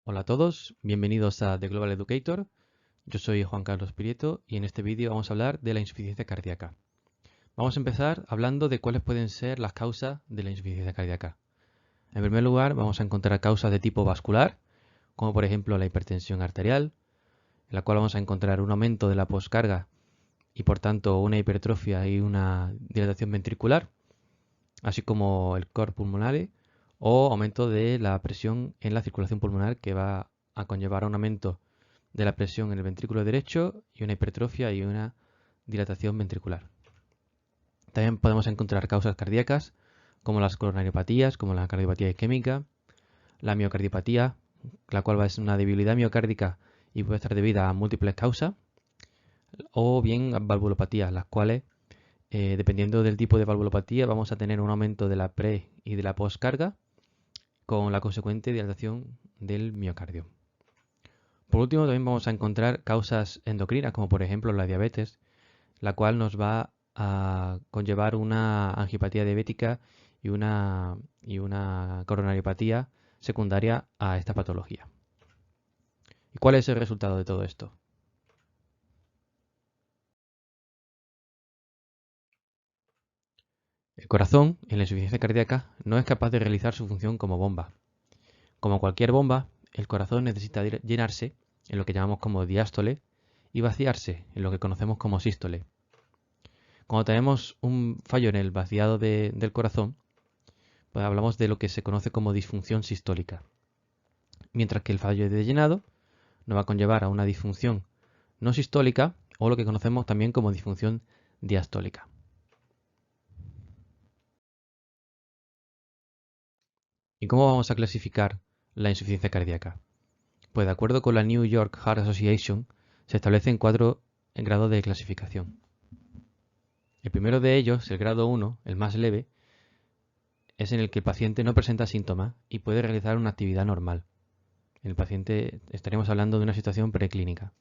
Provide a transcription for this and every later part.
Hola a todos, bienvenidos a The Global Educator. Yo soy Juan Carlos Prieto y en este vídeo vamos a hablar de la insuficiencia cardíaca. Vamos a empezar hablando de cuáles pueden ser las causas de la insuficiencia cardíaca. En primer lugar, vamos a encontrar causas de tipo vascular, como por ejemplo la hipertensión arterial, en la cual vamos a encontrar un aumento de la poscarga y por tanto una hipertrofia y una dilatación ventricular, así como el cor pulmonale o aumento de la presión en la circulación pulmonar que va a conllevar a un aumento de la presión en el ventrículo derecho y una hipertrofia y una dilatación ventricular. También podemos encontrar causas cardíacas como las coronariopatías, como la cardiopatía isquémica, la miocardiopatía, la cual es una debilidad miocárdica y puede estar debida a múltiples causas, o bien valvulopatías, las cuales, dependiendo del tipo de valvulopatía, vamos a tener un aumento de la pre y de la postcarga con la consecuente dilatación del miocardio. Por último, también vamos a encontrar causas endocrinas, como por ejemplo la diabetes, la cual nos va a conllevar una angiopatía diabética y una coronariopatía secundaria a esta patología. ¿Y cuál es el resultado de todo esto? El corazón, en la insuficiencia cardíaca, no es capaz de realizar su función como bomba. Como cualquier bomba, el corazón necesita llenarse, en lo que llamamos como diástole, y vaciarse, en lo que conocemos como sístole. Cuando tenemos un fallo en el vaciado del corazón, pues hablamos de lo que se conoce como disfunción sistólica. Mientras que el fallo de llenado nos va a conllevar a una disfunción no sistólica o lo que conocemos también como disfunción diastólica. ¿Y cómo vamos a clasificar la insuficiencia cardíaca? Pues de acuerdo con la New York Heart Association, se establecen 4 grados de clasificación. El primero de ellos, el grado 1, el más leve, es en el que el paciente no presenta síntomas y puede realizar una actividad normal. En el paciente estaremos hablando de una situación preclínica.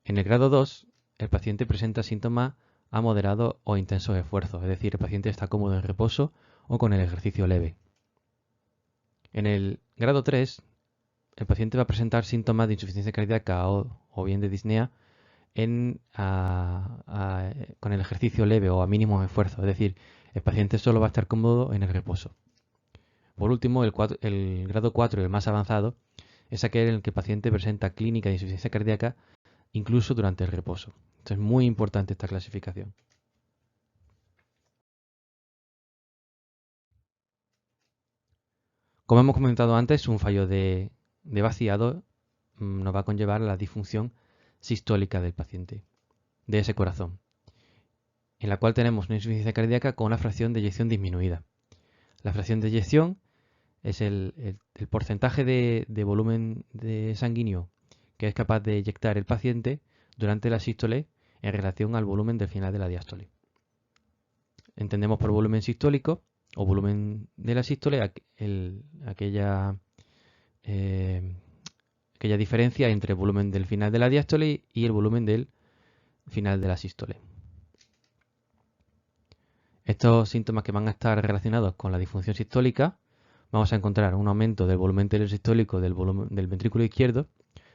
En el grado 2, el paciente presenta síntomas a moderado o intensos esfuerzos, es decir, el paciente está cómodo en reposo o con el ejercicio leve. En el grado 3, el paciente va a presentar síntomas de insuficiencia cardíaca o bien de disnea con el ejercicio leve o a mínimos esfuerzos, es decir, el paciente solo va a estar cómodo en el reposo. Por último, el grado 4, el más avanzado, es aquel en el que el paciente presenta clínica de insuficiencia cardíaca incluso durante el reposo. Entonces es muy importante esta clasificación. Como hemos comentado antes, un fallo de vaciado nos va a conllevar a la disfunción sistólica del paciente, de ese corazón, en la cual tenemos una insuficiencia cardíaca con una fracción de eyección disminuida. La fracción de eyección es el porcentaje de volumen sanguíneo que es capaz de eyectar el paciente durante la sístole en relación al volumen del final de la diástole. Entendemos por volumen sistólico o volumen de la sístole aquella diferencia entre el volumen del final de la diástole y el volumen del final de la sístole. Estos síntomas que van a estar relacionados con la disfunción sistólica, vamos a encontrar un aumento del volumen telesistólico del ventrículo izquierdo.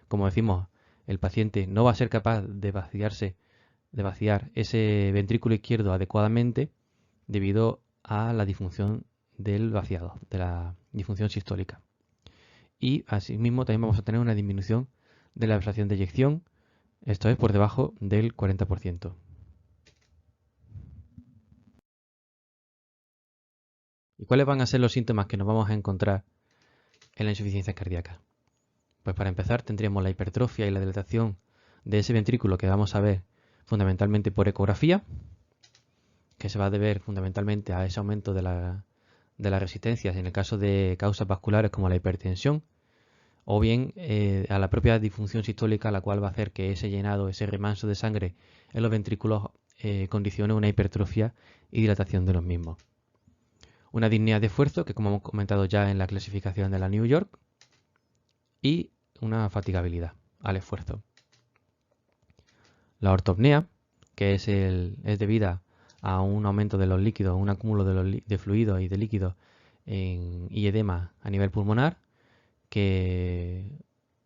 Como decimos, el paciente no va a ser capaz de vaciar ese ventrículo izquierdo adecuadamente debido a la disfunción del vaciado, de la disfunción sistólica. Y asimismo también vamos a tener una disminución de la fracción de eyección, esto es por debajo del 40%. ¿Y cuáles van a ser los síntomas que nos vamos a encontrar en la insuficiencia cardíaca? Pues para empezar tendríamos la hipertrofia y la dilatación de ese ventrículo que vamos a ver fundamentalmente por ecografía, que se va a deber fundamentalmente a ese aumento de las resistencias en el caso de causas vasculares como la hipertensión, o bien a la propia disfunción sistólica, la cual va a hacer que ese llenado, ese remanso de sangre en los ventrículos condicione una hipertrofia y dilatación de los mismos. Una disnea de esfuerzo, que como hemos comentado ya en la clasificación de la New York, y una fatigabilidad al esfuerzo. La ortopnea, que es debida a un aumento de los líquidos, un acúmulo de fluidos y de líquidos y edema a nivel pulmonar, que,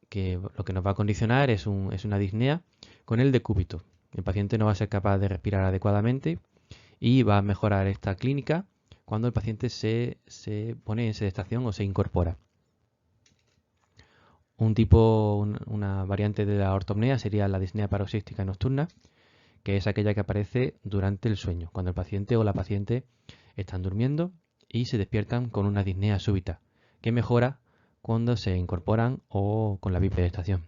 que lo que nos va a condicionar es una disnea con el decúbito. El paciente no va a ser capaz de respirar adecuadamente y va a mejorar esta clínica cuando el paciente se pone en sedestación o se incorpora. Una variante de la ortopnea sería la disnea paroxística nocturna, que es aquella que aparece durante el sueño, cuando el paciente o la paciente están durmiendo y se despiertan con una disnea súbita, que mejora cuando se incorporan o con la bipedestación.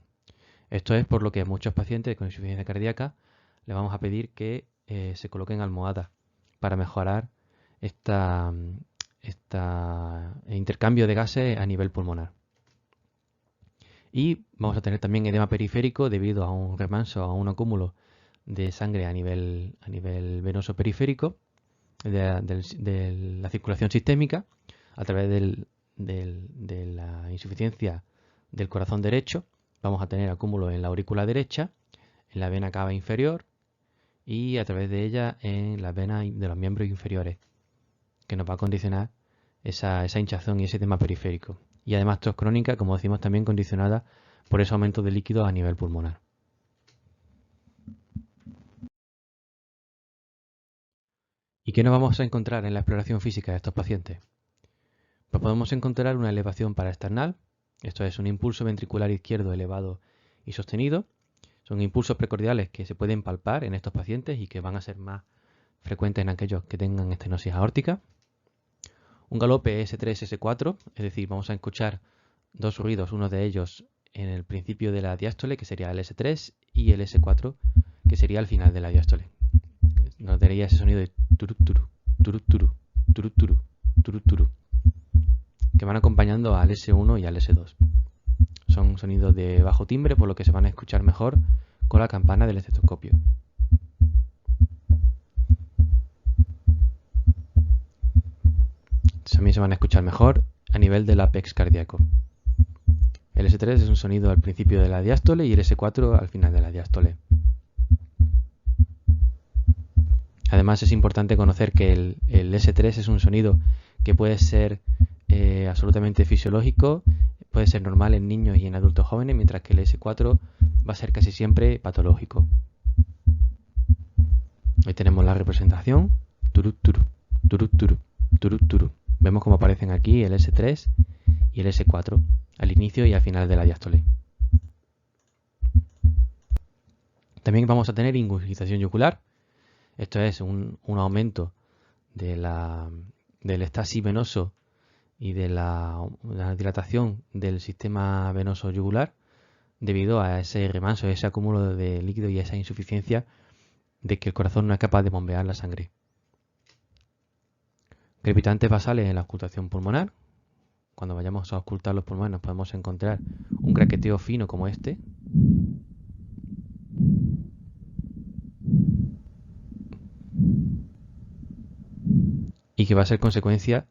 Esto es por lo que a muchos pacientes con insuficiencia cardíaca le vamos a pedir que se coloquen almohadas para mejorar este intercambio de gases a nivel pulmonar. Y vamos a tener también edema periférico debido a un remanso, a un acúmulo de sangre a nivel venoso periférico de la circulación sistémica a través de la insuficiencia del corazón derecho. Vamos a tener acúmulo en la aurícula derecha, en la vena cava inferior y a través de ella en las venas de los miembros inferiores, que nos va a condicionar esa hinchazón y ese edema periférico. Y además tos crónica, como decimos, también condicionada por ese aumento de líquidos a nivel pulmonar. ¿Y qué nos vamos a encontrar en la exploración física de estos pacientes? Pues podemos encontrar una elevación paraesternal, esto es un impulso ventricular izquierdo elevado y sostenido. Son impulsos precordiales que se pueden palpar en estos pacientes y que van a ser más frecuentes en aquellos que tengan estenosis aórtica. Un galope S3, S4, es decir, vamos a escuchar dos ruidos, uno de ellos en el principio de la diástole, que sería el S3, y el S4, que sería al final de la diástole. Nos daría ese sonido de turuturu, turuturu, turuturu, turuturu, que van acompañando al S1 y al S2. Son sonidos de bajo timbre, por lo que se van a escuchar mejor con la campana del estetoscopio. También se van a escuchar mejor a nivel del apex cardíaco. El S3 es un sonido al principio de la diástole y el S4 al final de la diástole. Además es importante conocer que el S3 es un sonido que puede ser absolutamente fisiológico, puede ser normal en niños y en adultos jóvenes, mientras que el S4 va a ser casi siempre patológico. Ahí tenemos la representación. Turuturu, turuturu, turuturu. Vemos cómo aparecen aquí el S3 y el S4 al inicio y al final de la diástole. También vamos a tener ingurgitación yugular. Esto es un aumento del estasis venoso y de la dilatación del sistema venoso yugular debido a ese remanso, ese acúmulo de líquido y esa insuficiencia de que el corazón no es capaz de bombear la sangre. Crepitantes basales en la auscultación pulmonar. Cuando vayamos a auscultar los pulmones podemos encontrar un craqueteo fino como este. Y que va a ser consecuencia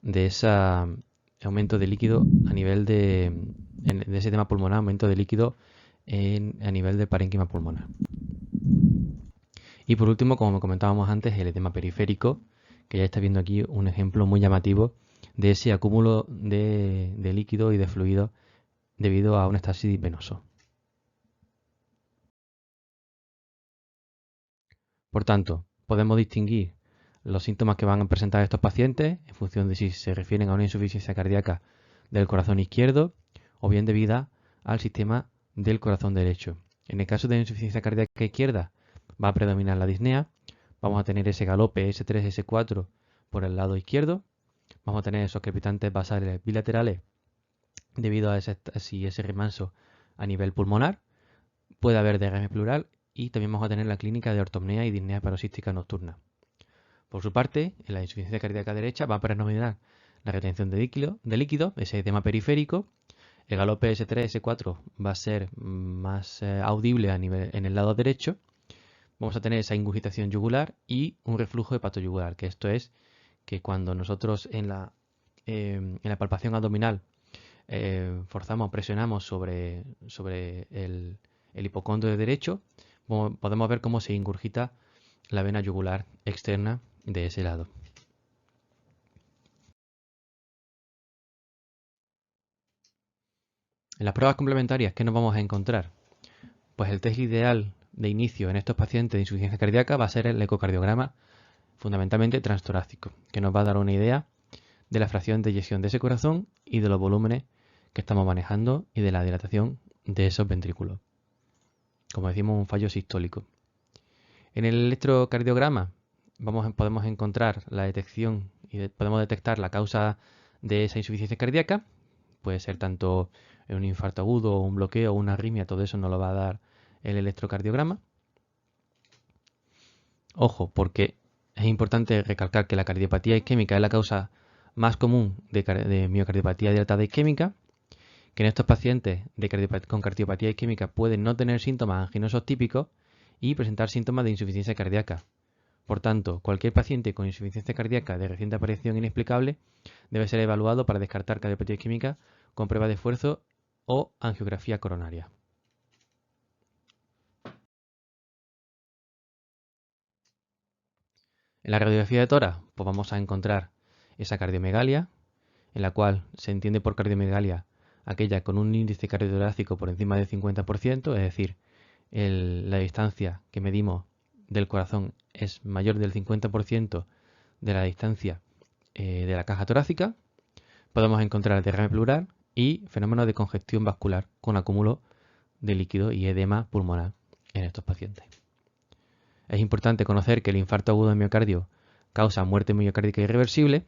de ese aumento de líquido a nivel de ese tema pulmonar, aumento de líquido a nivel del parénquima pulmonar. Y por último, como comentábamos antes, el edema periférico, que ya está viendo aquí un ejemplo muy llamativo de ese acúmulo de líquido y de fluido debido a un estasis venoso. Por tanto, podemos distinguir los síntomas que van a presentar estos pacientes en función de si se refieren a una insuficiencia cardíaca del corazón izquierdo o bien debida al sistema del corazón derecho. En el caso de la insuficiencia cardíaca izquierda va a predominar la disnea, vamos a tener ese galope S3, S4 por el lado izquierdo, vamos a tener esos crepitantes basales bilaterales debido a ese remanso a nivel pulmonar, puede haber derrame pleural y también vamos a tener la clínica de ortopnea y disnea paroxística nocturna. Por su parte, en la insuficiencia cardíaca derecha va a predominar la retención de líquido, ese edema periférico. El galope S3, S4 va a ser más audible en el lado derecho. Vamos a tener esa ingurgitación yugular y un reflujo hepatoyugular, que esto es que cuando nosotros en la palpación abdominal forzamos, presionamos sobre el hipocondrio derecho, podemos ver cómo se ingurgita la vena yugular externa de ese lado. En las pruebas complementarias, ¿qué nos vamos a encontrar? Pues el test ideal de inicio en estos pacientes de insuficiencia cardíaca va a ser el ecocardiograma, fundamentalmente transtorácico, que nos va a dar una idea de la fracción de eyección de ese corazón y de los volúmenes que estamos manejando y de la dilatación de esos ventrículos. Como decimos, un fallo sistólico. En el electrocardiograma podemos encontrar la detección y podemos detectar la causa de esa insuficiencia cardíaca. Puede ser tanto un infarto agudo, o un bloqueo, o una arritmia, todo eso nos lo va a dar el electrocardiograma. Ojo, porque es importante recalcar que la cardiopatía isquémica es la causa más común de miocardiopatía dilatada isquémica, que en estos pacientes con cardiopatía isquémica pueden no tener síntomas anginosos típicos y presentar síntomas de insuficiencia cardíaca. Por tanto, cualquier paciente con insuficiencia cardíaca de reciente aparición inexplicable debe ser evaluado para descartar cardiopatía isquémica con prueba de esfuerzo o angiografía coronaria. En la radiografía de tórax, pues vamos a encontrar esa cardiomegalia, en la cual se entiende por cardiomegalia aquella con un índice cardiotorácico por encima del 50%, es decir, la distancia que medimos del corazón es mayor del 50% de la distancia de la caja torácica. Podemos encontrar derrame pleural y fenómenos de congestión vascular con acúmulo de líquido y edema pulmonar en estos pacientes. Es importante conocer que el infarto agudo de miocardio causa muerte miocárdica irreversible.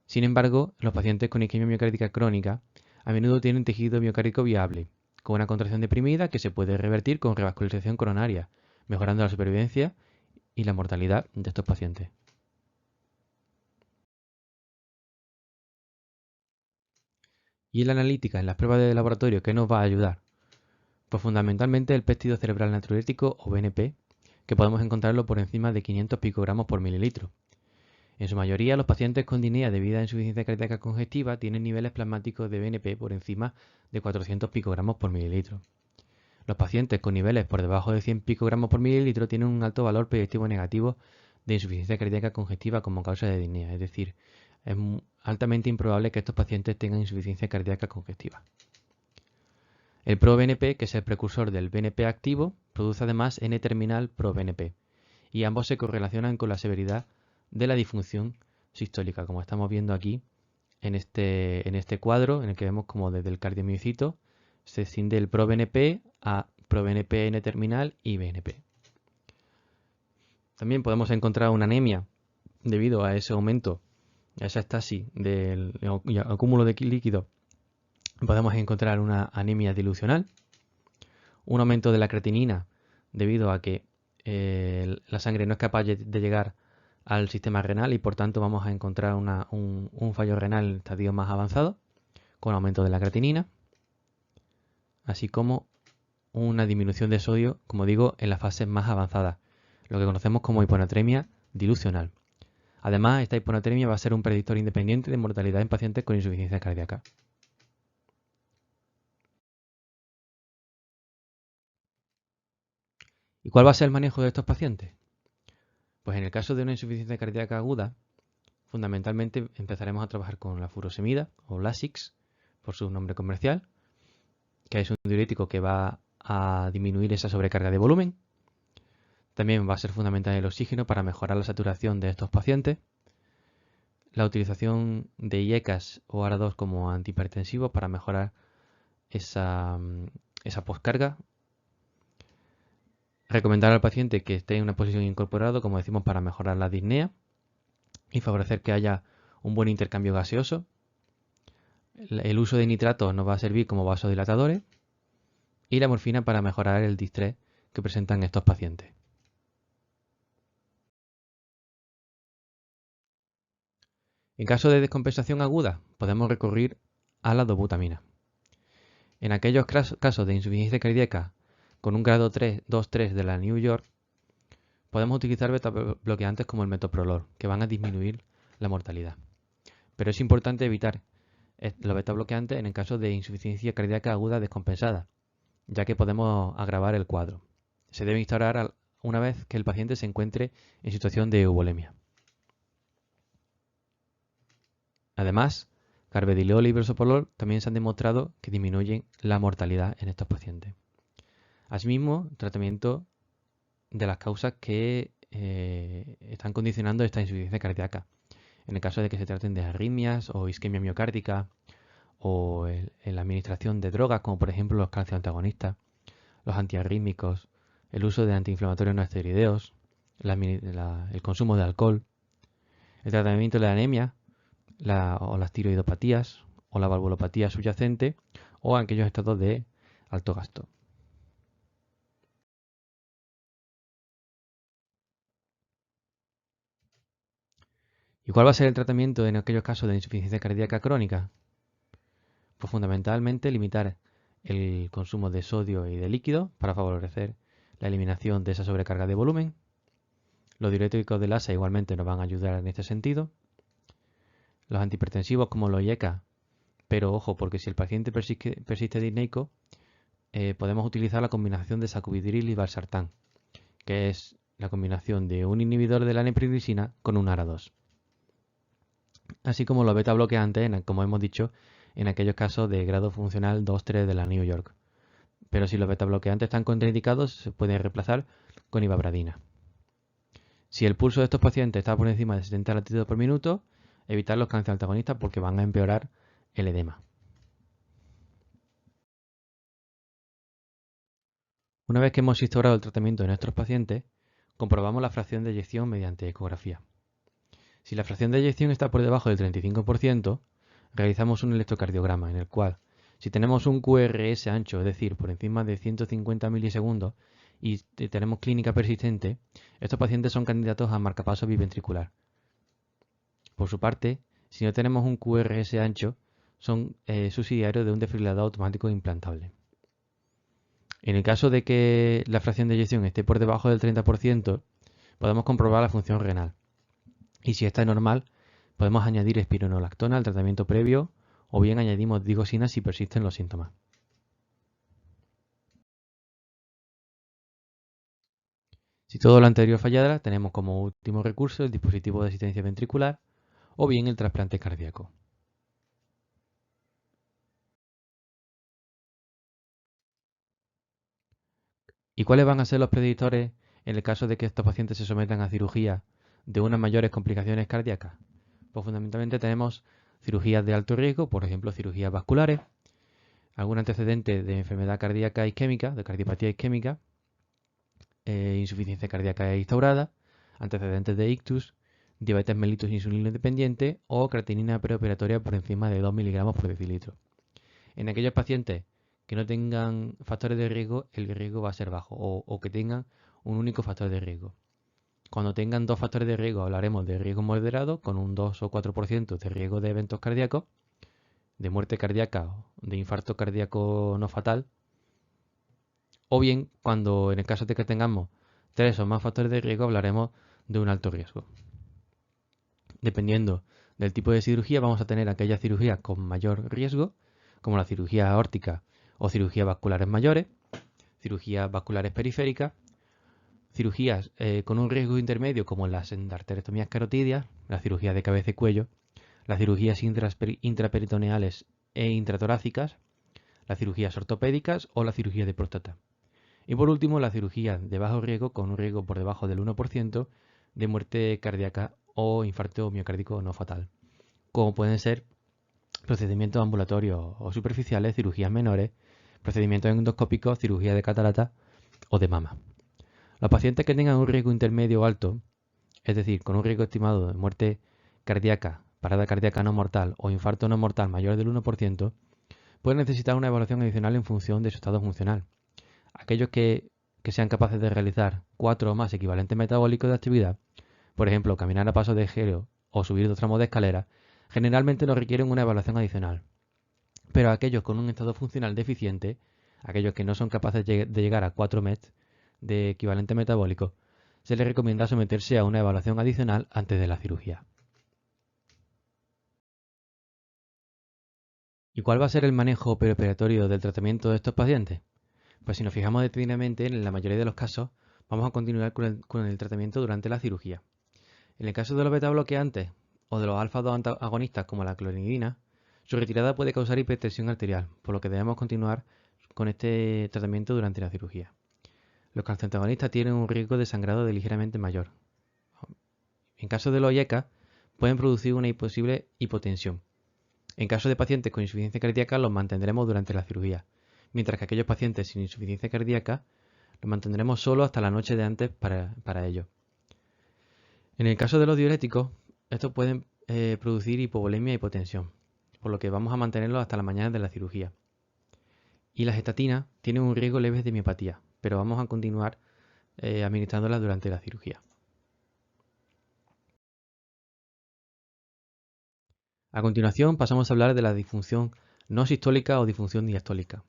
Sin embargo, los pacientes con isquemia miocárdica crónica a menudo tienen tejido miocárdico viable, con una contracción deprimida que se puede revertir con revascularización coronaria, mejorando la supervivencia y la mortalidad de estos pacientes. Y en la analítica, en las pruebas de laboratorio, ¿qué nos va a ayudar? Pues fundamentalmente el péptido cerebral natriurético o BNP, que podemos encontrarlo por encima de 500 picogramos por mililitro. En su mayoría, los pacientes con disnea debida a insuficiencia cardíaca congestiva tienen niveles plasmáticos de BNP por encima de 400 picogramos por mililitro. Los pacientes con niveles por debajo de 100 picogramos por mililitro tienen un alto valor predictivo negativo de insuficiencia cardíaca congestiva como causa de disnea, es decir, es altamente improbable que estos pacientes tengan insuficiencia cardíaca congestiva. El proBNP, que es el precursor del BNP activo, produce además N-terminal proBNP, y ambos se correlacionan con la severidad de la disfunción sistólica, como estamos viendo aquí en este cuadro, en el que vemos como desde el cardiomiocito se extiende el proBNP a proBNP N-terminal y BNP. También podemos encontrar una anemia debido a ese aumento, a esa estasis del acúmulo de líquido. Podemos encontrar una anemia dilucional, un aumento de la creatinina debido a que la sangre no es capaz de llegar al sistema renal y por tanto vamos a encontrar un fallo renal en estadio más avanzado con aumento de la creatinina, así como una disminución de sodio, como digo, en las fases más avanzadas, lo que conocemos como hiponatremia dilucional. Además, esta hiponatremia va a ser un predictor independiente de mortalidad en pacientes con insuficiencia cardíaca. ¿Y cuál va a ser el manejo de estos pacientes? Pues en el caso de una insuficiencia cardíaca aguda, fundamentalmente empezaremos a trabajar con la furosemida o Lasix, por su nombre comercial, que es un diurético que va a disminuir esa sobrecarga de volumen. También va a ser fundamental el oxígeno para mejorar la saturación de estos pacientes. La utilización de IECAS o ARA2 como antihipertensivos para mejorar esa poscarga. Recomendar al paciente que esté en una posición incorporada, como decimos, para mejorar la disnea y favorecer que haya un buen intercambio gaseoso. El uso de nitratos nos va a servir como vasodilatadores y la morfina para mejorar el distrés que presentan estos pacientes. En caso de descompensación aguda, podemos recurrir a la dobutamina. En aquellos casos de insuficiencia cardíaca con un grado 2-3 de la New York, podemos utilizar beta-bloqueantes como el metoprolol, que van a disminuir la mortalidad. Pero es importante evitar los beta-bloqueantes en el caso de insuficiencia cardíaca aguda descompensada, ya que podemos agravar el cuadro. Se debe instaurar una vez que el paciente se encuentre en situación de euvolemia. Además, Carvedilol y bisoprolol también se han demostrado que disminuyen la mortalidad en estos pacientes. Asimismo, tratamiento de las causas que están condicionando esta insuficiencia cardíaca. En el caso de que se traten de arritmias o isquemia miocárdica o en la administración de drogas, como por ejemplo los calcioantagonistas, los antiarrítmicos, el uso de antiinflamatorios no esteroideos, el consumo de alcohol, el tratamiento de la anemia o las tiroidopatías o la valvulopatía subyacente o aquellos estados de alto gasto. ¿Y cuál va a ser el tratamiento en aquellos casos de insuficiencia cardíaca crónica? Pues fundamentalmente limitar el consumo de sodio y de líquido para favorecer la eliminación de esa sobrecarga de volumen. Los diuréticos del ASA igualmente nos van a ayudar en este sentido. Los antihipertensivos como los IECA, pero ojo, porque si el paciente persiste disneico, podemos utilizar la combinación de sacubitril y valsartán, que es la combinación de un inhibidor de la neprilisina con un ARA2. Así como los beta bloqueantes, como hemos dicho, en aquellos casos de grado funcional 2-3 de la New York. Pero si los beta bloqueantes están contraindicados, se pueden reemplazar con ivabradina. Si el pulso de estos pacientes está por encima de 70 latidos por minuto, evitar los calcioantagonistas porque van a empeorar el edema. Una vez que hemos instaurado el tratamiento de nuestros pacientes, comprobamos la fracción de eyección mediante ecografía. Si la fracción de eyección está por debajo del 35%, realizamos un electrocardiograma en el cual, si tenemos un QRS ancho, es decir, por encima de 150 milisegundos, y tenemos clínica persistente, estos pacientes son candidatos a marcapaso biventricular. Por su parte, si no tenemos un QRS ancho, son subsidiarios de un desfibrilador automático implantable. En el caso de que la fracción de eyección esté por debajo del 30%, podemos comprobar la función renal. Y si esta es normal, podemos añadir espironolactona al tratamiento previo o bien añadimos digoxina si persisten los síntomas. Si todo lo anterior fallara, tenemos como último recurso el dispositivo de asistencia ventricular o bien el trasplante cardíaco. ¿Y cuáles van a ser los predictores en el caso de que estos pacientes se sometan a cirugía de unas mayores complicaciones cardíacas? Pues fundamentalmente tenemos cirugías de alto riesgo, por ejemplo cirugías vasculares, algún antecedente de enfermedad cardíaca isquémica, de cardiopatía isquémica, insuficiencia cardíaca instaurada, antecedentes de ictus, diabetes mellitus insulino dependiente o creatinina preoperatoria por encima de 2 miligramos por decilitro. En aquellos pacientes que no tengan factores de riesgo, el riesgo va a ser bajo o que tengan un único factor de riesgo. Cuando tengan dos factores de riesgo hablaremos de riesgo moderado con un 2 o 4% de riesgo de eventos cardíacos, de muerte cardíaca o de infarto cardíaco no fatal. O bien, cuando en el caso de que tengamos 3 o más factores de riesgo hablaremos de un alto riesgo. Dependiendo del tipo de cirugía vamos a tener aquellas cirugías con mayor riesgo, como la cirugía aórtica o cirugías vasculares mayores, cirugías vasculares periféricas, cirugías con un riesgo intermedio como las endarterectomías carotidias, la cirugía de cabeza y cuello, las cirugías intraperitoneales e intratorácicas, las cirugías ortopédicas o la cirugía de próstata. Y por último, la cirugía de bajo riesgo con un riesgo por debajo del 1% de muerte cardíaca o infarto miocárdico no fatal, como pueden ser procedimientos ambulatorios o superficiales, cirugías menores, procedimientos endoscópicos, cirugía de catarata o de mama. Los pacientes que tengan un riesgo intermedio o alto, es decir, con un riesgo estimado de muerte cardíaca, parada cardíaca no mortal o infarto no mortal mayor del 1%, pueden necesitar una evaluación adicional en función de su estado funcional. Aquellos que sean capaces de realizar 4 o más equivalentes metabólicos de actividad, por ejemplo, caminar a paso de gelo o subir 2 tramos de escalera, generalmente no requieren una evaluación adicional. Pero aquellos con un estado funcional deficiente, aquellos que no son capaces de llegar a 4 MET de equivalente metabólico, se les recomienda someterse a una evaluación adicional antes de la cirugía. ¿Y cuál va a ser el manejo preoperatorio del tratamiento de estos pacientes? Pues si nos fijamos detenidamente, en la mayoría de los casos, vamos a continuar con el tratamiento durante la cirugía. En el caso de los beta bloqueantes o de los alfa-2 agonistas como la clonidina, Su retirada puede causar hipertensión arterial, por lo que debemos continuar con este tratamiento durante la cirugía. Los calcioantagonistas tienen un riesgo de sangrado de ligeramente mayor. En caso de los IECA, pueden producir una posible hipotensión. En caso de pacientes con insuficiencia cardíaca, los mantendremos durante la cirugía, mientras que aquellos pacientes sin insuficiencia cardíaca los mantendremos solo hasta la noche de antes para ello. En el caso de los diuréticos, estos pueden producir hipovolemia e hipotensión, por lo que vamos a mantenerlos hasta la mañana de la cirugía. Y las estatinas tienen un riesgo leve de miopatía, pero vamos a continuar administrándolas durante la cirugía. A continuación pasamos a hablar de la disfunción no sistólica o disfunción diastólica,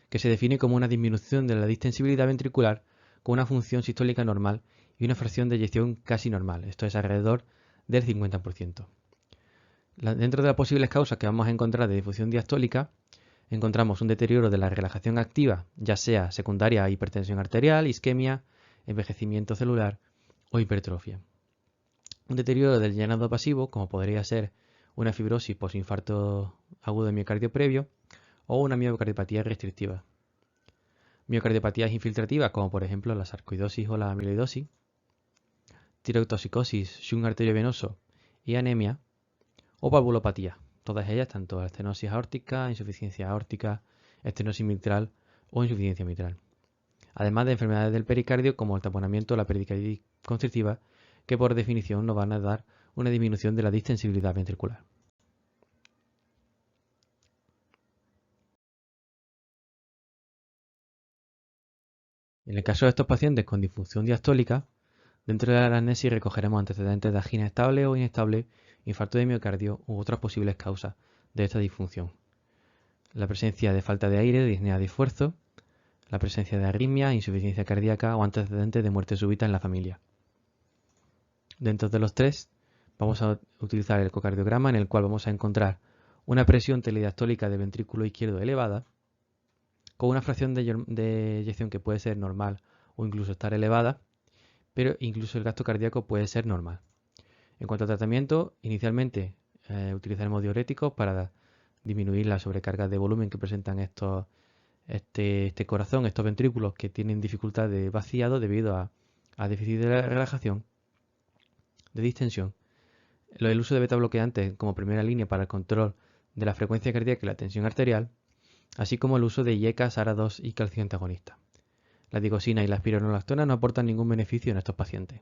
que se define como una disminución de la distensibilidad ventricular con una función sistólica normal y una fracción de eyección casi normal, esto es alrededor del 50%. Dentro de las posibles causas que vamos a encontrar de disfunción diastólica, encontramos un deterioro de la relajación activa, ya sea secundaria a hipertensión arterial, isquemia, envejecimiento celular o hipertrofia. Un deterioro del llenado pasivo, como podría ser una fibrosis posinfarto agudo de miocardio previo o una miocardiopatía restrictiva. Miocardiopatías infiltrativas, como por ejemplo la sarcoidosis o la amiloidosis, tirotoxicosis, shunt arteriovenoso y anemia, o valvulopatía, todas ellas tanto estenosis aórtica, insuficiencia aórtica, estenosis mitral o insuficiencia mitral. Además de enfermedades del pericardio como el taponamiento o la pericarditis constrictiva, que por definición nos van a dar una disminución de la distensibilidad ventricular. En el caso de estos pacientes con disfunción diastólica, dentro de la anamnesis recogeremos antecedentes de angina estable o inestable, infarto de miocardio u otras posibles causas de esta disfunción. La presencia de falta de aire, de disnea de esfuerzo, la presencia de arritmia, insuficiencia cardíaca o antecedentes de muerte súbita en la familia. Dentro de los tres, vamos a utilizar el ecocardiograma en el cual vamos a encontrar una presión telediastólica del ventrículo izquierdo elevada, con una fracción de eyección que puede ser normal o incluso estar elevada, pero incluso el gasto cardíaco puede ser normal. En cuanto a tratamiento, inicialmente utilizaremos diuréticos para disminuir la sobrecarga de volumen que presentan este corazón, estos ventrículos que tienen dificultad de vaciado debido a déficit de relajación, de distensión. El uso de beta bloqueantes como primera línea para el control de la frecuencia cardíaca y la tensión arterial, así como el uso de IECA, SARA2 y calcio antagonista. La digoxina y la espironolactona no aportan ningún beneficio en estos pacientes.